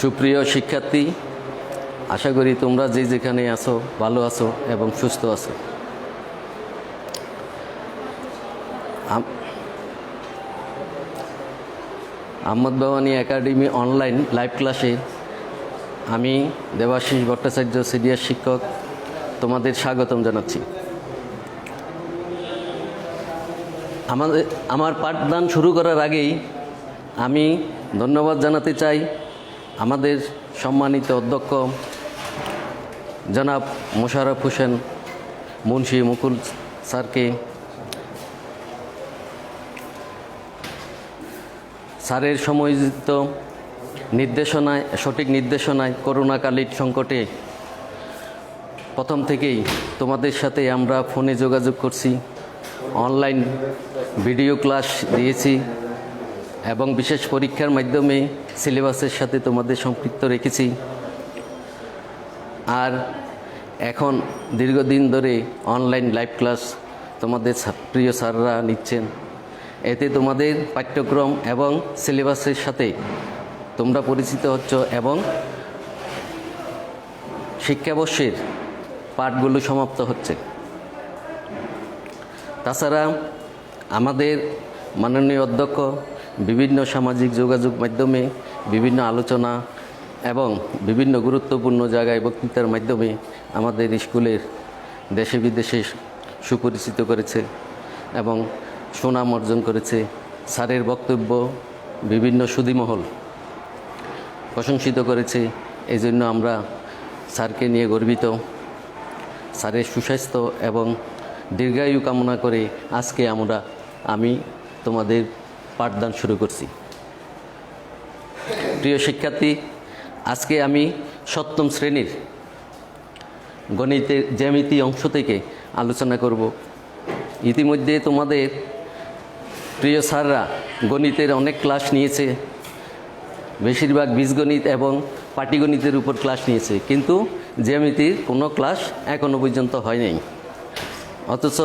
সুপ্রিয় শিক্ষার্থী, আশা করি তোমরা যে যেখানে আছো ভালো আছো এবং সুস্থ আছো। Ahmad Bhabani academy online live ক্লাসে আমি দেবাশিস ভট্টাচার্য সিনিয়র শিক্ষক তোমাদের স্বাগতম জানাচ্ছি। আমার পাঠদান শুরু করার আগেই আমি ধন্যবাদ জানাতে চাই আমাদের সম্মানিত অধ্যক্ষ জনাব মোশাররফ হোসেন মুন্সি মুকুল স্যারকে। স্যারের সময়োচিত নির্দেশনায়, সঠিক নির্দেশনায় করোনাকালীন সংকটে প্রথম থেকেই তোমাদের সাথে আমরা ফোনে যোগাযোগ করছি, অনলাইন ভিডিও ক্লাস দিয়েছি এবং বিশেষ পরীক্ষার মাধ্যমে সিলেবাসের সাথে তোমাদের সম্পৃক্ত রেখেছি। আর এখন দীর্ঘদিন ধরে অনলাইন লাইভ ক্লাস তোমাদের প্রিয় স্যাররা নিচ্ছেন। এতে তোমাদের পাঠ্যক্রম এবং সিলেবাসের সাথে তোমরা পরিচিত হচ্ছ এবং শিক্ষাবর্ষের পাঠগুলো সমাপ্ত হচ্ছে। তাছাড়া আমাদের মাননীয় অধ্যক্ষ বিভিন্ন সামাজিক যোগাযোগ মাধ্যমে বিভিন্ন আলোচনা এবং বিভিন্ন গুরুত্বপূর্ণ জায়গায় বক্তৃতার মাধ্যমে আমাদের স্কুলের দেশে বিদেশে সুপরিচিত করেছে এবং সুনাম অর্জন করেছে। স্যারের বক্তব্য বিভিন্ন সুধীমহল প্রশংসিত করেছে। এই জন্য আমরা স্যারকে নিয়ে গর্বিত। স্যারের সুস্বাস্থ্য এবং দীর্ঘায়ু কামনা করে আজকে আমি তোমাদের পাঠদান শুরু করছি। প্রিয় শিক্ষার্থী, আজকে আমি সপ্তম শ্রেণীর গণিতের জ্যামিতি অংশ থেকে আলোচনা করব। ইতিমধ্যে তোমাদের প্রিয় স্যাররা গণিতের অনেক ক্লাস নিয়েছে, বেশিরভাগ বীজগণিত এবং পাটিগণিতের উপর ক্লাস নিয়েছে, কিন্তু জ্যামিতির কোনো ক্লাস এখনও পর্যন্ত হয় নাই। অথচ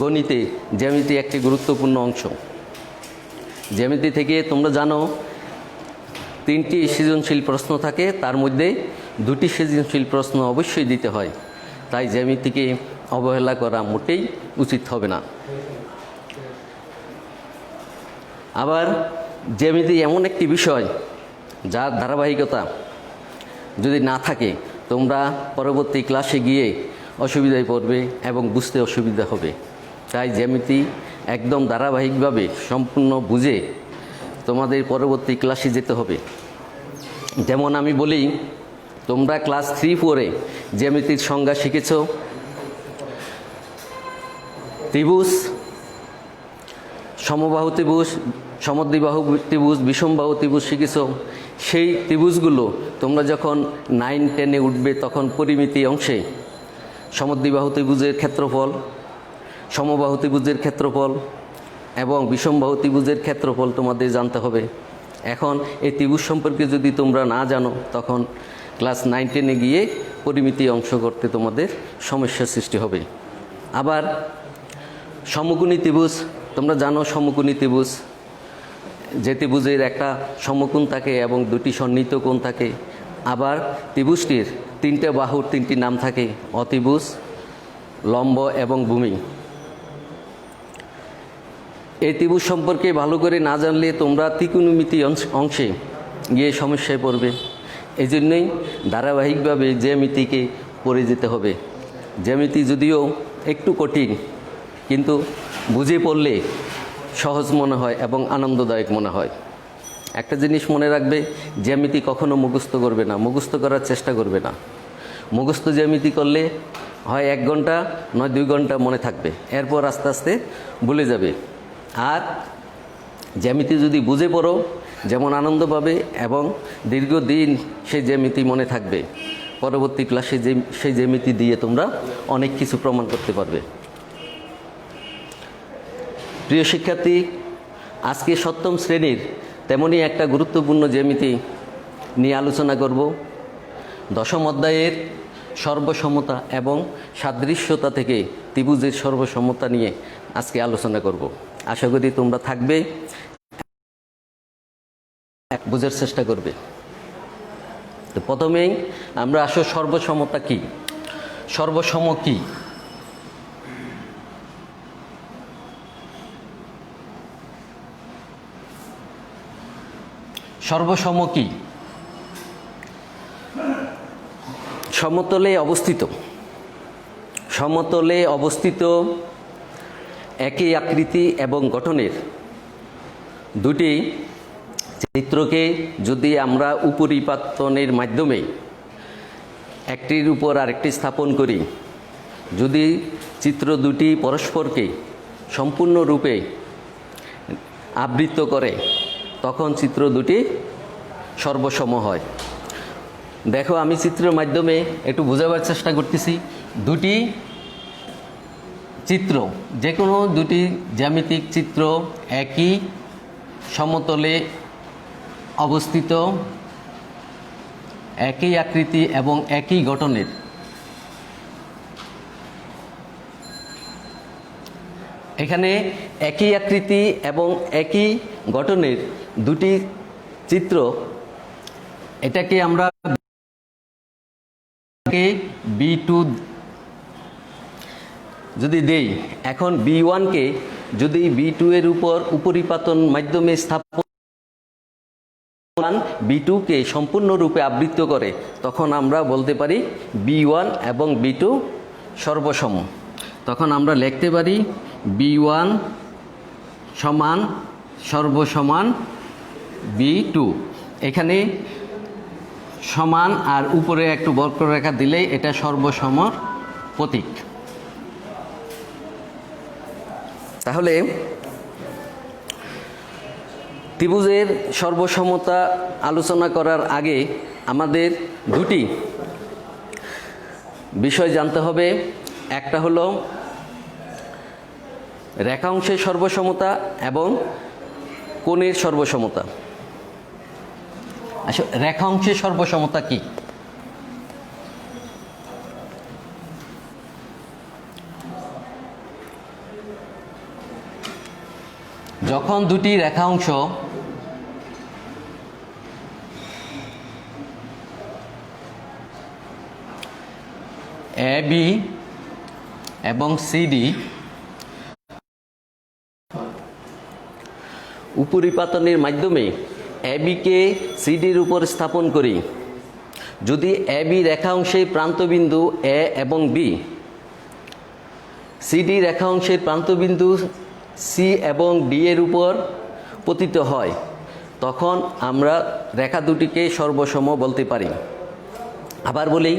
গণিতে জ্যামিতি একটি গুরুত্বপূর্ণ অংশ। জ্যামিতি থেকে তোমরা জানো 3টি সৃজনশীল প্রশ্ন থাকে, তার মধ্যে 2টি সৃজনশীল প্রশ্ন অবশ্যই দিতে হয়। তাই জ্যামিতিকে অবহেলা করা মোটেই উচিত হবে না। আবার জ্যামিতি এমন একটি বিষয় যার ধারাবাহিকতা যদি না থাকে তোমরা পরবর্তী ক্লাসে গিয়ে অসুবিধায় পড়বে এবং বুঝতে অসুবিধা হবে। তাই জ্যামিতি একদম ধারাবাহিকভাবে সম্পূর্ণ বুঝে তোমাদের পরবর্তী ক্লাসে যেতে হবে। যেমন আমি বলি, তোমরা ক্লাস 3-4-এ জ্যামিতির সংজ্ঞা শিখেছ। ত্রিভুজ, সমবাহু ত্রিভুজ, সমদ্বিবাহু ত্রিভুজ, বিষমবাহু ত্রিভুজ শিখেছ। সেই ত্রিভুজগুলো তোমরা যখন 9-10-এ উঠবে তখন পরিমিতি অংশে সমদ্বিবাহু ত্রিভুজের ক্ষেত্রফল, সমবাহু ত্রিভুজের ক্ষেত্রফল এবং বিষমবাহু ত্রিভুজের ক্ষেত্রফল তোমাদের জানতে হবে। এখন এই ত্রিভুজ সম্পর্কে যদি তোমরা না জানো তখন ক্লাস 9-10-এ গিয়ে পরিমিতি অংশ করতে তোমাদের সমস্যার সৃষ্টি হবে। আবার সমকোণী ত্রিভুজ, তোমরা জানো সমকোণী ত্রিভুজ, যে ত্রিভুজের একটা সমকোণ থাকে এবং 2টি সন্নিহিত কোণ থাকে। আবার ত্রিভুজটির 3টে বাহুর 3টি নাম থাকে, অতিভুজ, লম্ব এবং ভূমি। এই ত্রিভুজ সম্পর্কে ভালো করে না জানলে তোমরা ত্রিকোণমিতি অংশে গিয়ে সমস্যায় পড়বে। এই জন্যই ধারাবাহিকভাবে জ্যামিতিকে পড়ে যেতে হবে। জ্যামিতি যদিও একটু কঠিন, কিন্তু বুঝে পড়লে সহজ মনে হয় এবং আনন্দদায়ক মনে হয়। একটা জিনিস মনে রাখবে, জ্যামিতি কখনো মুখস্থ করবে না, মুখস্থ করার চেষ্টা করবে না। মুখস্থ জ্যামিতি করলে হয় 1 ঘন্টা নয় 2 ঘন্টা মনে থাকবে, এরপর আস্তে আস্তে ভুলে যাবে। আর জ্যামিতি যদি বুঝে পড়ো যেমন আনন্দ পাবে এবং দীর্ঘদিন সেই জ্যামিতি মনে থাকবে। পরবর্তী ক্লাসে সেই জ্যামিতি দিয়ে তোমরা অনেক কিছু প্রমাণ করতে পারবে। প্রিয় শিক্ষার্থী, আজকে সপ্তম শ্রেণীর তেমনই একটা গুরুত্বপূর্ণ জ্যামিতি নিয়ে আলোচনা করব। দশম অধ্যায়ের সর্বসমতা এবং সাদৃশ্যতা থেকে ত্রিভুজের সর্বসমতা নিয়ে আজকে আলোচনা করব। আশা করি তোমরা থাকবে, বোঝার চেষ্টা করবে। তো প্রথমেই আমরা আসো সর্বসমতা কি। সর্বসম কি? সর্বসম কি? সমতলে অবস্থিত, সমতলে অবস্থিত একই আকৃতি এবং গঠনের দুটি চিত্রকে যদি আমরা উপরিপাতনের মাধ্যমে একটির উপর আরেকটি স্থাপন করি, যদি চিত্র দুটি পরস্পরকে সম্পূর্ণরূপে আবৃত করে, তখন চিত্র দুটি সর্বসম হয়। দেখো, আমি চিত্রের মাধ্যমে একটু বোঝাবার চেষ্টা করতেছি। দুটি চিত্র, যে কোনো দুটি জ্যামিতিক চিত্র একই সমতলে অবস্থিত, একই আকৃতি এবং একই গঠনের, এখানে একই আকৃতি এবং একই গঠনের দুটি চিত্র, এটাকে আমরা B2 যদি দেই, এখন B1কে যদি B2 এর উপর উপরিপাতন মাধ্যমে স্থাপন B2কে সম্পূর্ণরূপে আবৃত করে, তখন আমরা বলতে পারি B1 এবং B2 সর্বসম। তখন আমরা লিখতে পারি B1 সমান সর্বসমান B2। এখানে সমান আর উপরে একটু বক্ররেখা দিলেই এটা সর্বসমর প্রতীক। তাহলে ত্রিভুজের সর্বসমতা আলোচনা করার আগে আমাদের দুটি বিষয় জানতে হবে। একটা হলো রেখাংশের সর্বসমতা এবং কোণের সর্বসমতা। আচ্ছা, রেখাংশের সর্বসমতা কি? যখন দুটি রেখাংশ AB এবং CD উপরিপাতনের মাধ্যমে ABকে CDর উপর স্থাপন করি, যদি AB রেখাংশের প্রান্তবিন্দু A এবং B CD রেখাংশের প্রান্তবিন্দু C এবং D এর উপর পতিত হয়, তখন আমরা রেখা দুটিকে সর্বসম বলতে পারি। আবার বলি,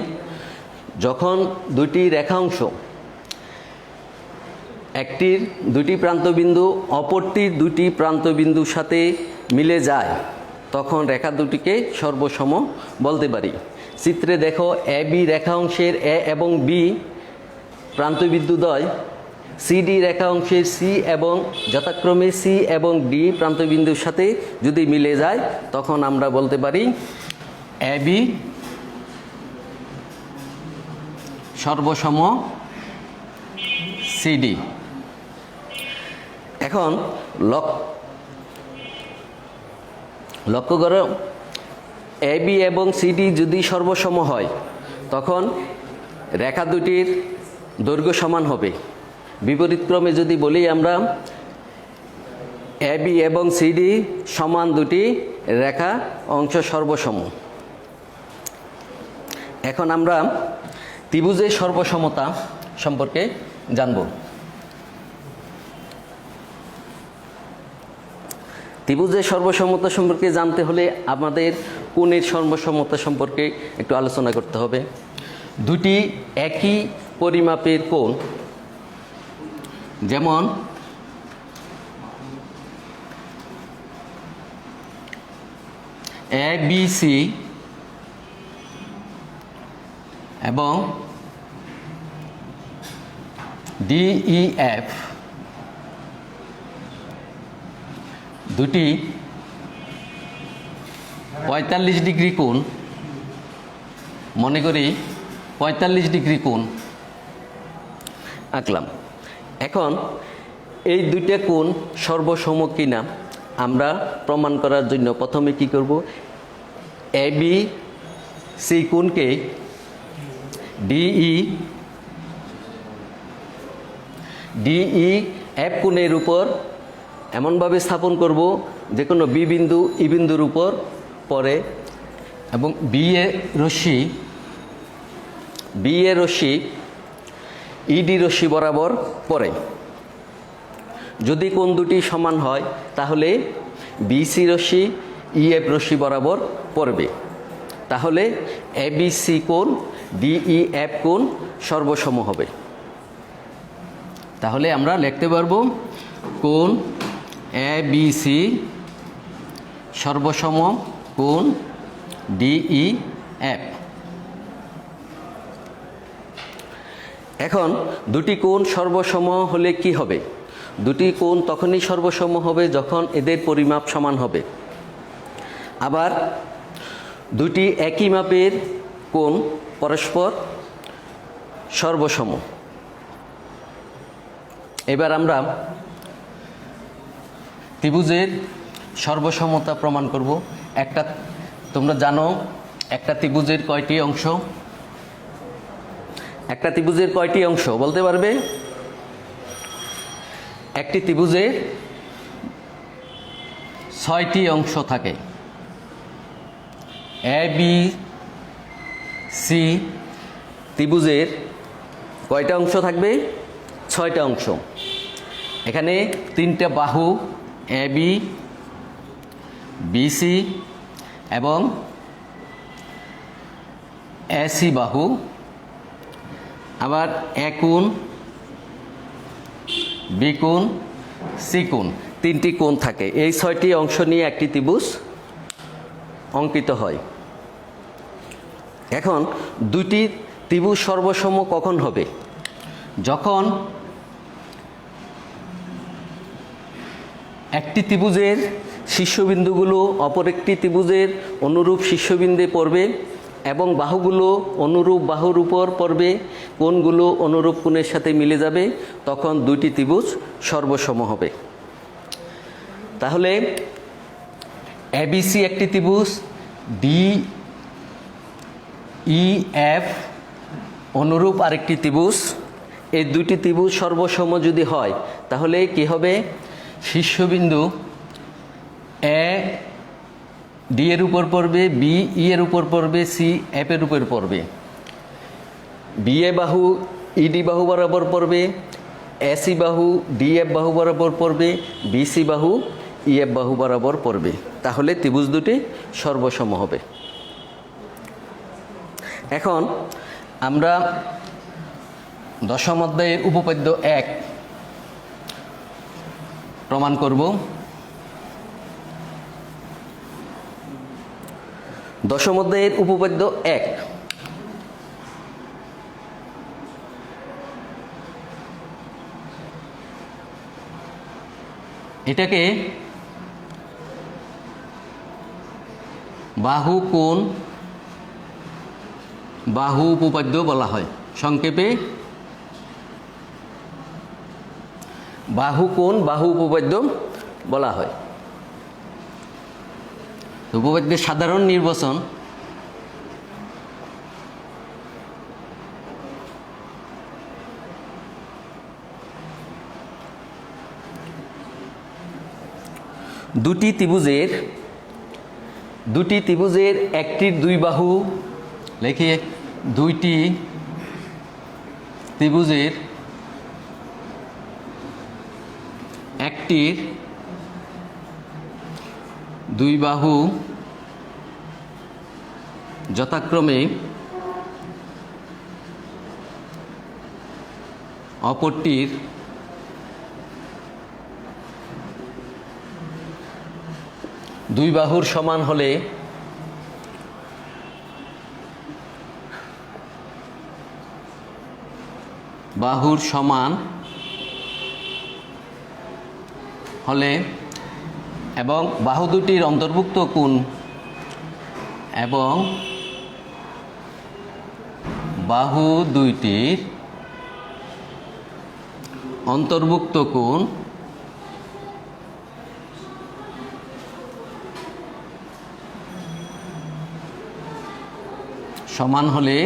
যখন দুটি রেখাংশ একটির দুটি প্রান্তবিন্দু অপরটির দুটি প্রান্তবিন্দুর সাথে মিলে যায়, তখন রেখা দুটিকে সর্বসম বলতে পারি। চিত্রে দেখো, AB রেখাংশের A এবং B প্রান্তবিন্দুদ্বয় CD রেখাংশের C এবং যথাক্রমে C এবং D প্রান্তবিন্দুর সাথে যদি মিলে যায়, তখন আমরা বলতে পারি AB সর্বসম CD। এখন লক্ষ্য করো, AB এবং CD যদি সর্বসম হয়, তখন রেখা দুটির দৈর্ঘ্য সমান হবে। বিপরীতক্রমে যদি বলি আমরা AB এবং CD সমান দুটি রেখা অংশ সর্বসম। এখন আমরা ত্রিভুজের সর্বসমতা সম্পর্কে জানব। ত্রিভুজের সর্বসমতা সম্পর্কে জানতে হলে আমাদের কোণের সর্বসমতা সম্পর্কে একটু আলোচনা করতে হবে। দুটি একই পরিমাপের কোণ, যেমন ABC এবং DEF, দুটি 45 ডিগ্রি কোণ, মনে করি 45 ডিগ্রি কোণ আঁকলাম। এখন এই দুইটা কোণ সর্বসম কিনা আমরা প্রমাণ করার জন্য প্রথমে কি করব, AB সি কোণকে ডিই এফ কোণের উপর এমনভাবে স্থাপন করব যে কোনো বি বিন্দু ই বিন্দুর উপর পড়ে এবং বি এ রশ্মি ইডি রশ্মি বরাবর পড়ে। যদি কোণ দুটি সমান হয় তাহলে বিসি রশ্মি ইএফ রশ্মি বরাবর পড়বে। তাহলে এবিসি কোণ ডিইএফ কোণ সর্বসম হবে। তাহলে আমরা লিখতে পারবো কোণ এবিসি সর্বসম কোণ ডিইএফ। এখন দুটি কোণ সর্বসম হলে কি হবে? দুটি কোণ তখনই সর্বসম হবে যখন এদের পরিমাপ সমান হবে। আবার দুটি একই মাপের কোণ পরস্পর সর্বসম। এবার আমরা ত্রিভুজের সর্বসমতা প্রমাণ করব। তোমরা জানো একটা ত্রিভুজের কয়টি অংশ? একটা ত্রিভুজের কয়টি অংশ বলতে পারবে? একটি ত্রিভুজের 6টি অংশ থাকে। এ বি সি ত্রিভুজের কয়টা অংশ থাকবে? 6টা অংশ। এখানে 3টে বাহু এ বি বিসি এবং এসি বাহু, আবার এ কোণ বি কোণ সি কোণ, 3টি কোণ থাকে। এই 6টি অংশ নিয়ে একটি ত্রিভুজ অঙ্কিত হয়। এখন দুটি ত্রিভুজ সর্বসম কখন হবে? যখন একটি ত্রিভুজের শীর্ষবিন্দুগুলো অপর একটি ত্রিভুজের অনুরূপ শীর্ষবিন্দুতে পড়বে এবং বাহুগুলো অনুরূপ বাহুর উপর পড়বে, কোণগুলো অনুরূপ কোণের সাথে মিলে যাবে, তখন দুইটি ত্রিভুজ সর্বসম হবে। তাহলে এবিসি একটি ত্রিভুজ, ডিইএফ অনুরূপ আরেকটি ত্রিভুজ। এই দুইটি ত্রিভুজ সর্বসম যদি হয় তাহলে কি হবে? শীর্ষবিন্দু এ ডি এর উপর পড়বে, বি ই এর উপর পড়বে, সি এফ এর উপর পড়বে। বি এ বাহু ইডি বাহু বরাবর পড়বে, এসি বাহু ডিএফ বাহু বরাবর পড়বে, বিসি বাহু ইএফ বাহু বরাবর পড়বে। তাহলে ত্রিভুজ দুটি সর্বসম হবে। এখন আমরা দশম অধ্যায়ের উপপাদ্য 1 প্রমাণ করব। দশম অধ্যায়ের উপপাদ্য 1। এটাকে বাহু কোণ বাহু উপপাদ্য বলা হয়। সংক্ষেপে বাহু কোণ বাহু উপপাদ্য বলা হয়। উপপাদ্যের সাধারণ নির্বচন দুটি ত্রিভুজের একটির দুই বাহু, লিখে দুইটি ত্রিভুজের একটির দুই বাহু যথাক্রমে অপরটির দুই বাহুর সমান হলে বাহুর সমান হলে এবং বাহু দুটির অন্তর্ভুক্ত কোণ এবং বাহু দুইটির অন্তর্ভুক্ত কোণ সমান হলে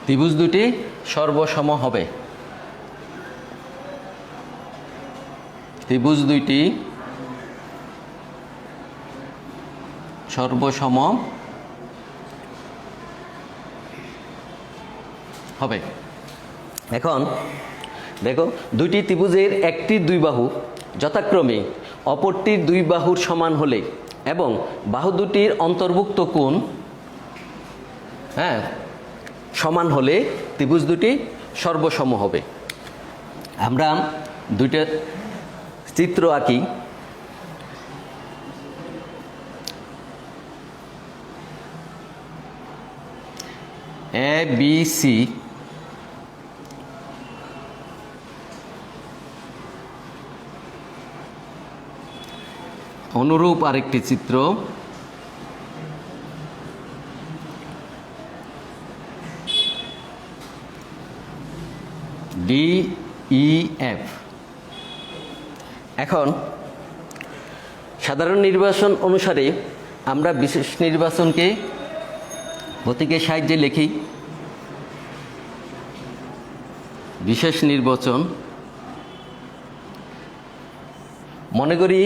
ত্রিভুজ দুটি সর্বসম হবে। ত্রিভুজ দুইটি সর্বসম হবে। এখন দেখো, দুইটি ত্রিভুজের একটির দুই বাহু যথাক্রমে অপরটির দুই বাহুর সমান হলে এবং বাহু দুটির অন্তর্ভুক্ত কোণ সমান হলে ত্রিভুজ দুটি সর্বসম হবে। আমরা দুইটা চিত্র আঁকি। এ বি সি অনুরূপ আরেকটি চিত্র ডি ই এফ। এখন সাধারণ নির্বাচন অনুসারে আমরা বিশেষ নির্বাচনকে প্রতীকের সাহায্যে লিখি। বিশেষ নির্বাচন, মনে করি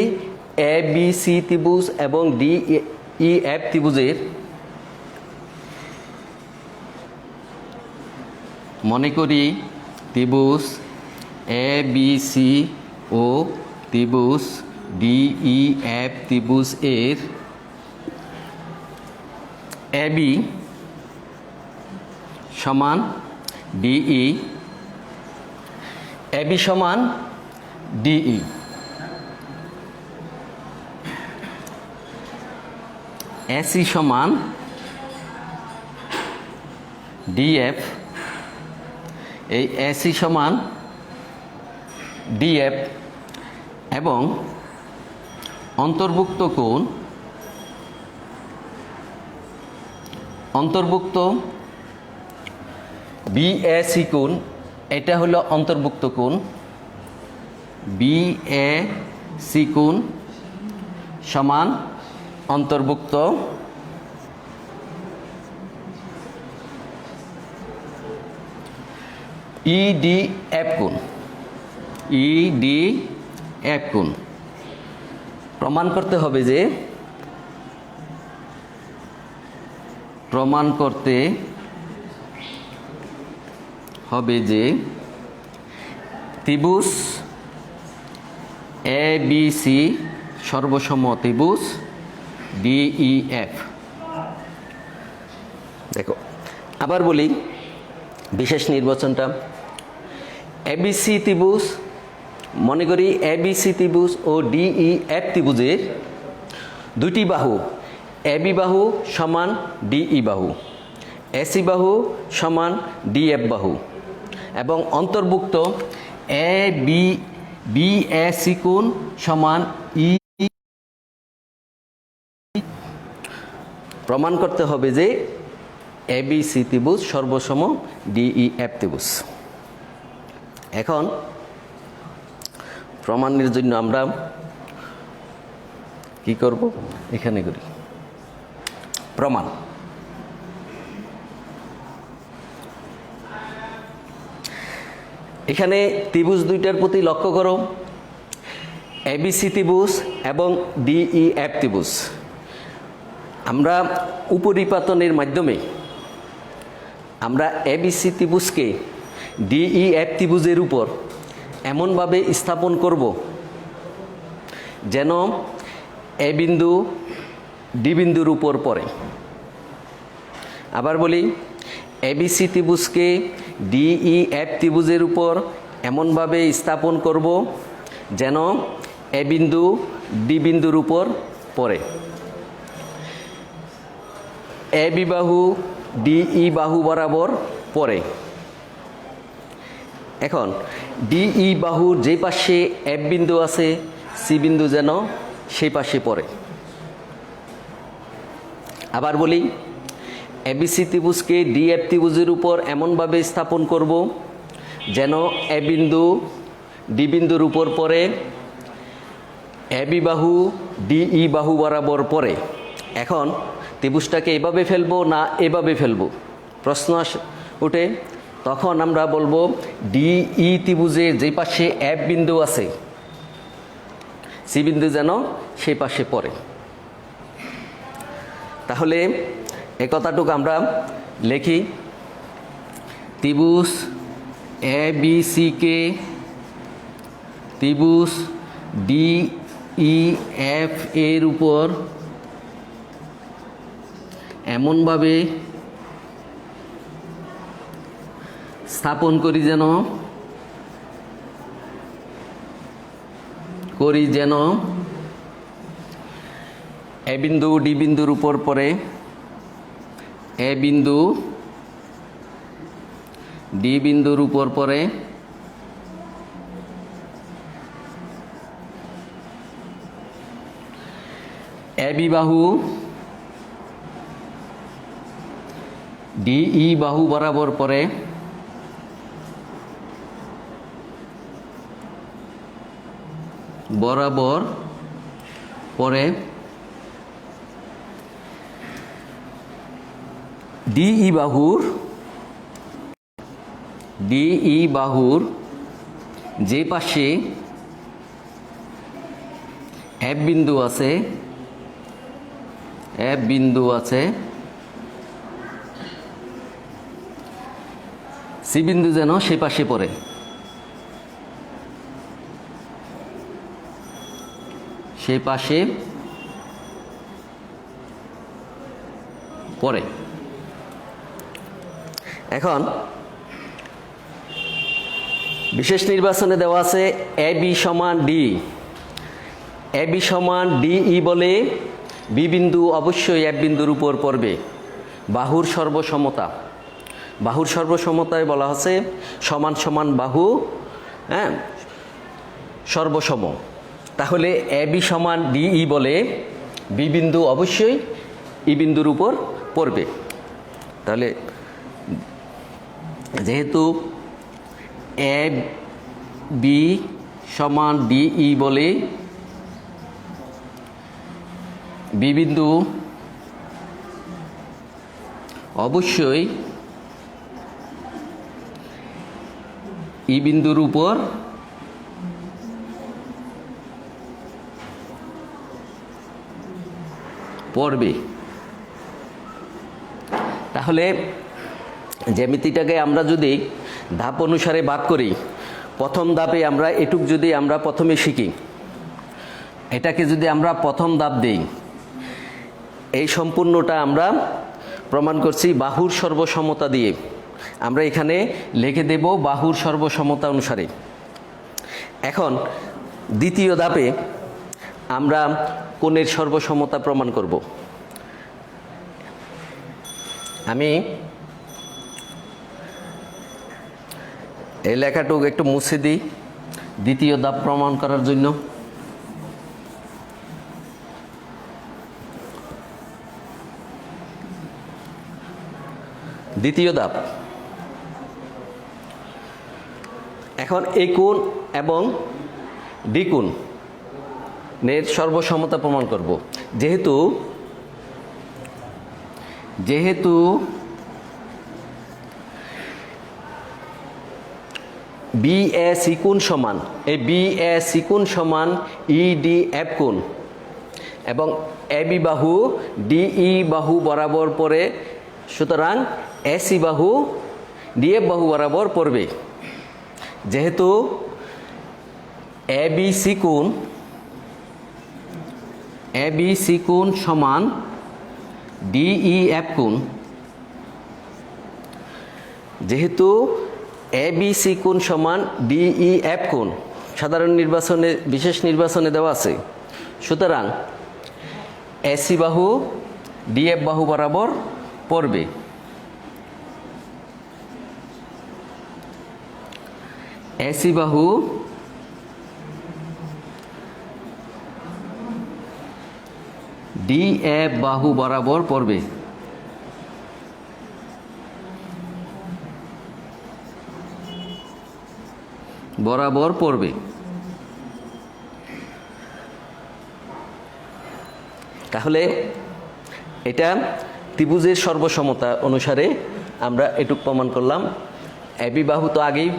এ বি সি ত্রিভুজ এবং ডি ই এফ ত্রিভুজের ত্রিভুজ এ বি সি ও ত্রিভুজ ডি ই এফ ত্রিভুজ এর এ বি সমান ডিই, এ বি সমান ডিই। এসি সমান ডিএফ, এই এসি সমান ডিএফ এবং অন্তর্ভুক্ত কোণ বিএসি কোণ, এটা হলো অন্তর্ভুক্ত কোণ। বিএসি কোণ সমান অন্তর্ভুক্ত ইডিএফ কোণ। ইডিএফ কোণ প্রমাণ করতে হবে যে ত্রিভুজ এ বি সি সর্বসম ত্রিভুজ ডিইএফ। দেখো, আবার বলি বিশেষ নির্বাচনটা। এবিসি ত্রিভুজ, মনে করি এবিসি ত্রিভুজ ও ডিইএফ ত্রিভুজের দুটি বাহু, এবি বাহু সমান ডিই বাহু, এসি বাহু সমান ডিএফ বাহু এবং অন্তর্ভুক্ত এ বি বিএসি কোণ সমান ই। প্রমাণ করতে হবে যে এবিসি ত্রিভুজ সর্বসম ডিইএফ ত্রিভুজ। এখন প্রমাণের জন্য আমরা কি করব, এখানে করি প্রমাণ। এখানে ত্রিভুজ দুইটার প্রতি লক্ষ্য করো, এবিসি ত্রিভুজ এবং ডিইএফ ত্রিভুজ। আমরা উপরিপাতনের মাধ্যমে আমরা এবিসি ত্রিভুজকে ডিইএফ ত্রিভুজের উপর এমনভাবে স্থাপন করব যেন এ বিন্দু ডি বিন্দুর উপর পড়ে। আবার বলি, এবিসি ত্রিভুজকে ডিইএফ ত্রিভুজের উপর এমনভাবে স্থাপন করব যেন এ বিন্দু ডি বিন্দুর উপর পড়ে। এ বি বাহু ডিই বাহু বরাবর পড়ে। এখন ডিই বাহুর যে পাশে এফ বিন্দু আছে, সি বিন্দু যেন সেই পাশে পড়ে। আবার বলি, এবিসি ত্রিভুজকে ডিএফ ত্রিভুজের উপর এমনভাবে স্থাপন করব যেন এ বিন্দু ডি বিন্দুর উপর পড়ে, এবি বাহু ডিই বাহু বরাবর পড়ে। এখন ত্রিভুজটাকে এভাবে ফেলবো না এভাবে ফেলবো প্রশ্ন ওঠে। তখন আমরা বলবো ডিই ত্রিভুজের যে পাশে এফ বিন্দু আছে সি বিন্দু যেন সেই পাশে পড়ে। তাহলে এ কথাটুকু আমরা লিখি, ত্রিভুজ এ বি সি কে ত্রিভুজ ডিই এফ এর উপর এমনভাবে স্থাপন করি যেন এ বিন্দু ডি বিন্দুর উপর পড়ে, এ বিন্দু ডি বিন্দুর উপর পড়ে, এ বি বাহু ডিই বাহু বরাবর পড়ে, বরাবর পরে ডিই বাহুর যে পাশে এফ বিন্দু আছে সি বিন্দু যেন সে পাশে পড়ে। সেই পাশে পড়ে। এখন বিশেষ নির্বাচনে দেওয়া আছে এ বি সমান ডি। এ বি সমান ডিই বলে বি বিন্দু অবশ্যই এফ বিন্দুর উপর পড়বে। বাহুর সর্বসমতায় বলা হচ্ছে সমান সমান বাহু সর্বসম। তাহলে এ বি সমান ডিই বলে বি বিন্দু অবশ্যই ই বিন্দুর উপর পড়বে। তাহলে যেহেতু এ বি সমান ডিই বলে বি বিন্দু অবশ্যই ই বিন্দুর উপর পড়বে। তাহলে জ্যামিতিটাকে আমরা যদি ধাপ অনুসারে ভাগ করি, প্রথম ধাপে আমরা এটুক যদি আমরা প্রথমে শিখি, এটাকে যদি আমরা প্রথম ধাপ দেই, এই সম্পূর্ণটা আমরা প্রমাণ করছি বাহুর সর্বসমতা দিয়ে। আমরা এখানে লিখে দেব বাহুর সর্বসমতা অনুসারে। এখন দ্বিতীয় ধাপে আমরা কোণের সর্বসমতা প্রমাণ করব। আমি এই লেখাটুকু একটু মুছে দিই দ্বিতীয় ধাপ প্রমাণ করার জন্য। দ্বিতীয় ধাপ, এখন এই কোণ এবং ডি কোণের সর্বসমতা প্রমাণ করব। যেহেতু বি এ সি কোণ সমান, এই বি এ সি কোণ সমান ই ডি এফ কোণ এবং এ বি বাহু ডিই বাহু বরাবর পড়ে, সুতরাং এসি বাহু ডিএফ বাহু বরাবর পড়বে। যেহেতু এ বি সি কোণ সমান ডিই এফ কোণ, যেহেতু এ বি সি কোণ সমান ডিই এফ কোণ সাধারণ নির্বাচনে বিশেষ নির্বাচনে দেওয়া আছে, সুতরাং এসি বাহু ডিএফ বাহু বরাবর পড়বে। এসি বাহু ডিএফ বাহু বরাবর পড়বে। তাহলে এটা ত্রিভুজের সর্বসমতা অনুসারে আমরা এটুক প্রমাণ করলাম। এবি বাহু তো আগেই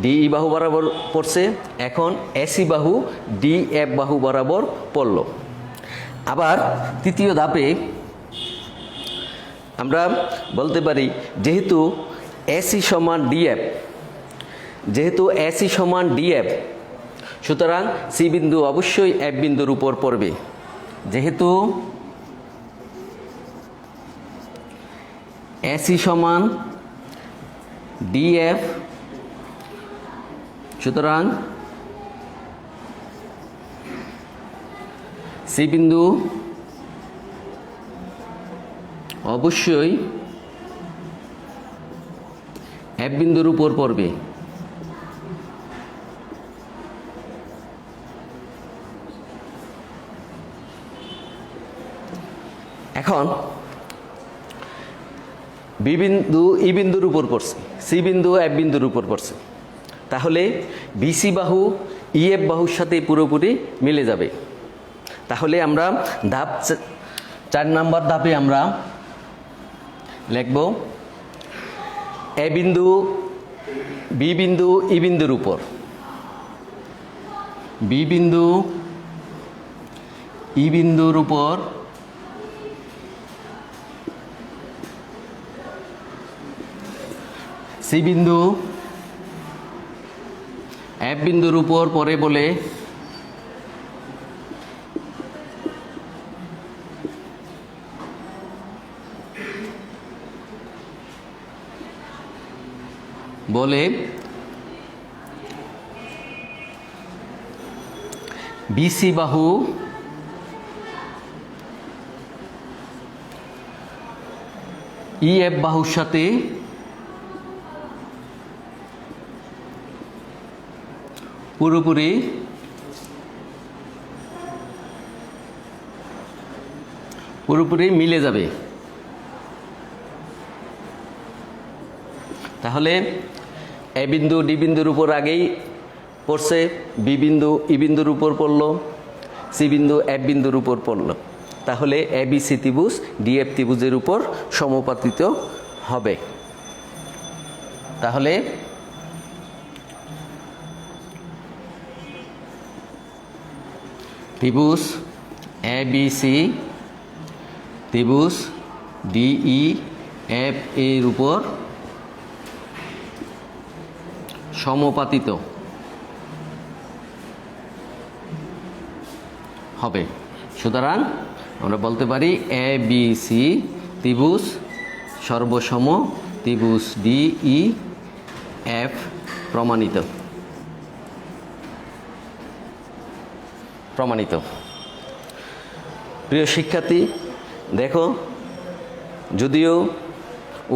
ডিই বাহু বরাবর পড়ছে, এখন এসি বাহু ডি এফ বাহু বরাবর পড়ল। আবার তৃতীয় ধাপে আমরা বলতে পারি যেহেতু এসি সমান ডিএফ, সুতরাং সি বিন্দু অবশ্যই এফ বিন্দুর উপর পড়বে। যেহেতু এসি সমান ডিএফ, সুতরাং সি বিন্দু অবশ্যই এফ বিন্দুর উপর পড়বে। এখন বি বিন্দু ই বিন্দুর উপর পড়ছে, সি বিন্দু এফ বিন্দুর উপর পড়ছে, তাহলে বিসি বাহু ইএফ বাহুর সাথে পুরোপুরি মিলে যাবে। তাহলে আমরা ধাপ 4 নম্বর ধাপে আমরা লিখব এ বিন্দু বি বিন্দু ই বিন্দুর উপর, বি বিন্দু ই বিন্দুর উপর সি বিন্দু এফ বিন্দুর উপর পড়ে বলে বিসি বাহু ইএফ বাহুর সাথে পুরোপুরি মিলে যাবে। তাহলে এ বিন্দু ডি বিন্দুর উপর আগেই পড়ছে, বি বিন্দু ই বিন্দুর উপর পড়ল, সি বিন্দু এফ বিন্দুর উপর পড়ল, তাহলে এ বি সি ত্রিভুজ ডিএফ ত্রিভুজের উপর সমাপতিত হবে। তাহলে ত্রিভুজ এ বি সি ত্রিভুজ ডিই এফ এর উপর সমাপতিত হবে। সুতরাং আমরা বলতে পারি এ বি সি ত্রিভুজ সর্বসম ত্রিভুজ ডিই এফ প্রমাণিত। প্রিয় শিক্ষার্থী, দেখো যদিও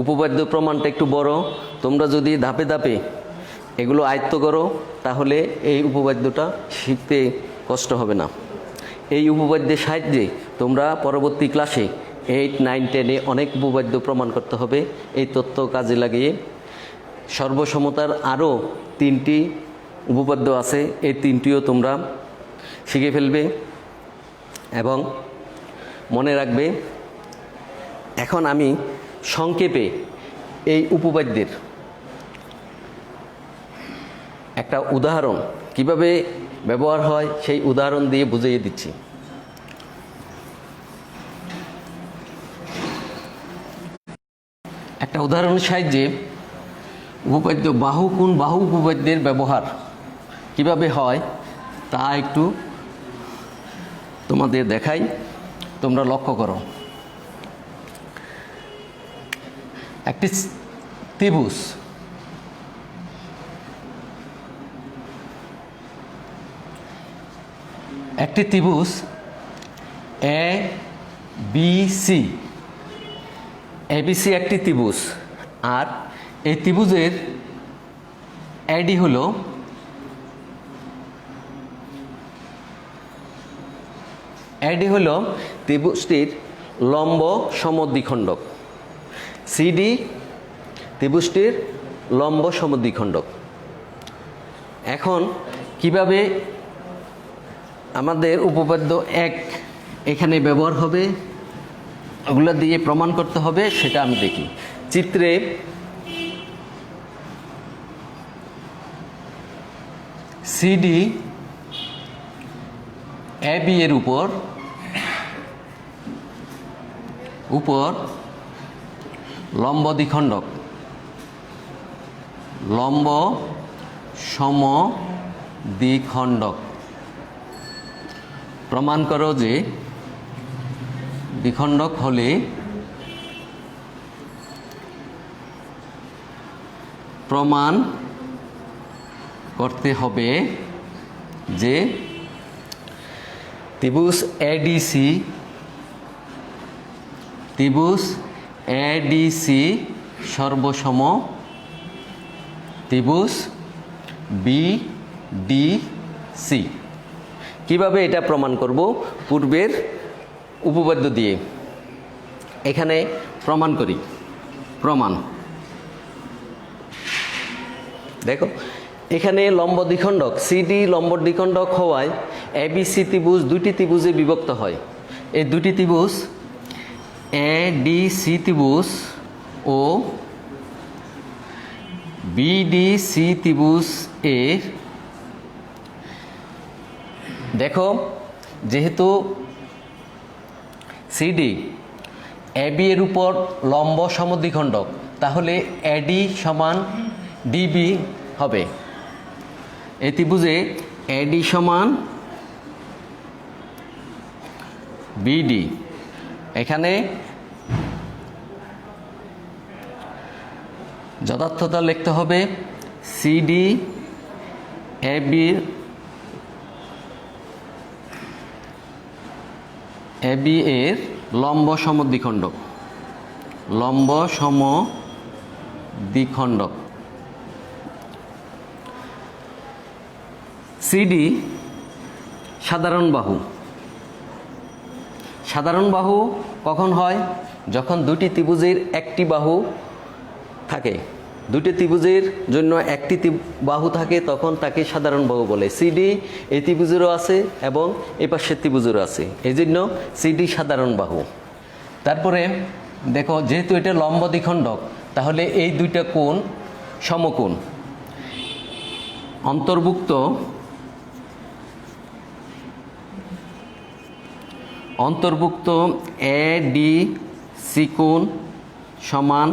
উপপাদ্য প্রমাণটা একটু বড়, তোমরা যদি ধাপে ধাপে এগুলো আয়ত্ত করো তাহলে এই উপপাদ্যটা শিখতে কষ্ট হবে না। এই উপপাদ্যের সাহায্যে তোমরা পরবর্তী ক্লাসে 8, 9, 10-এ অনেক উপপাদ্য প্রমাণ করতে হবে। এই তথ্য কাজে লাগিয়ে সর্বসমতার আরও 3টি উপপাদ্য আছে, এই 3টিও তোমরা শিখে ফেলবে এবং মনে রাখবে। এখন আমি সংক্ষেপে এই উপপাদ্যের একটা উদাহরণ কিভাবে ব্যবহার হয় সেই উদাহরণ দিয়ে বুঝিয়ে দিচ্ছি। একটা উদাহরণের সাহায্যে উপপাদ্য বাহু কোণ বাহু উপপাদ্যের ব্যবহার কিভাবে হয় তা একটু তোমাদের দেখাই, তোমরা লক্ষ্য করো। একটি ত্রিভুজ এ বি সি, এবিসি একটি ত্রিভুজ, আর এই ত্রিভুজের এডি হলো ত্রিভুজটির লম্ব সমদ্বিখণ্ডক, সিডি ত্রিভুজটির লম্ব সমদ্বিখণ্ডক। এখন কিভাবে আমাদের উপপাদ্য 1 এখানে ব্যবহার হবে ওগুলো দিয়ে প্রমাণ করতে হবে সেটা আমি দেখি। চিত্রে সিডি এবি এর উপর লম্ব দ্বিখণ্ডক, লম্ব সম দ্বিখণ্ডক। প্রমাণ করো যে দ্বিখণ্ডক হলে প্রমাণ করতে হবে যে ত্রিভুজ এডিসি সর্বসম ত্রিভুজ বিডিসি। কিভাবে এটা প্রমাণ করব? পূর্বের উপপাদ্য দিয়ে এখানে প্রমাণ করি। প্রমাণ দেখো, এখানে লম্ব দ্বিখণ্ডক সিডি লম্ব দ্বিখণ্ডক হওয়ায় এবিসি ত্রিভুজ দুটি ত্রিভুজে বিভক্ত হয়। এই দুটি ত্রিভুজ এডিসি ত্রিভুজ ও বিডিসি ত্রিভুজ এর, দেখো যেহেতু সিডি এবি এর উপর লম্ব সমদ্বিখণ্ডক, তাহলে এডি সমান ডিবি হবে। এই ত্রিভুজে এডি সমান বিডি। এখানে যথার্থতা লিখতে হবে সিডি এবি এর লম্ব সমদ্বিখণ্ডক, লম্ব সমদ্বিখণ্ডক। সিডি সাধারণ বাহু। সাধারণ বাহু কখন হয়? যখন দুটি ত্রিভুজের একটি বাহু থাকে, দুটি ত্রিভুজের জন্য একটি বাহু থাকে, তখন তাকে সাধারণ বাহু বলে। সিডি এই ত্রিভুজেরও আছে এবং এই পাশের ত্রিভুজেরও আছে, এই জন্য সিডি সাধারণ বাহু। তারপরে দেখো, যেহেতু এটা লম্ব দ্বিখণ্ডক, তাহলে এই দুইটা কোণ সমকোণ। অন্তর্ভুক্ত এডিসি কোণ সমান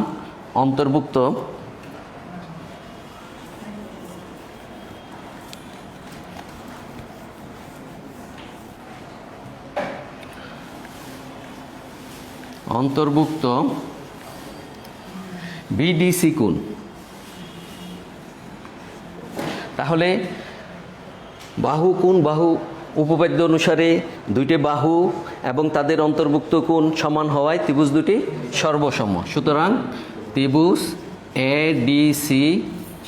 অন্তর্ভুক্ত বিডিসি কোণ। তাহলে বাহু কোণ বাহু উপপাদ্য অনুসারে দুইটি বাহু এবং তাদের অন্তর্ভুক্ত কোণ সমান হওয়ায় ত্রিভুজ দুটি সর্বসম। সুতরাং ত্রিভুজ এডিসি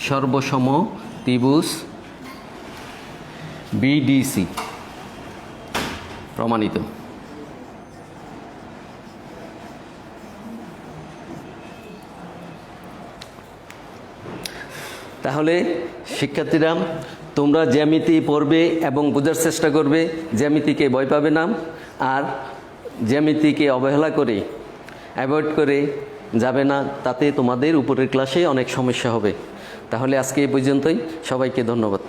সর্বসম ত্রিভুজ বিডিসি প্রমাণিত। তাহলে শিক্ষার্থীরা, তোমরা জ্যামিতি পড়বে এবং বোঝার চেষ্টা করবে, জ্যামিতিকে ভয় পাবে না, আর জ্যামিতিকে অবহেলা করে অ্যাভয়েড করে যাবে না, তাতে তোমাদের উপরের ক্লাসে অনেক সমস্যা হবে। তাহলে আজকে এই পর্যন্তই, সবাইকে ধন্যবাদ।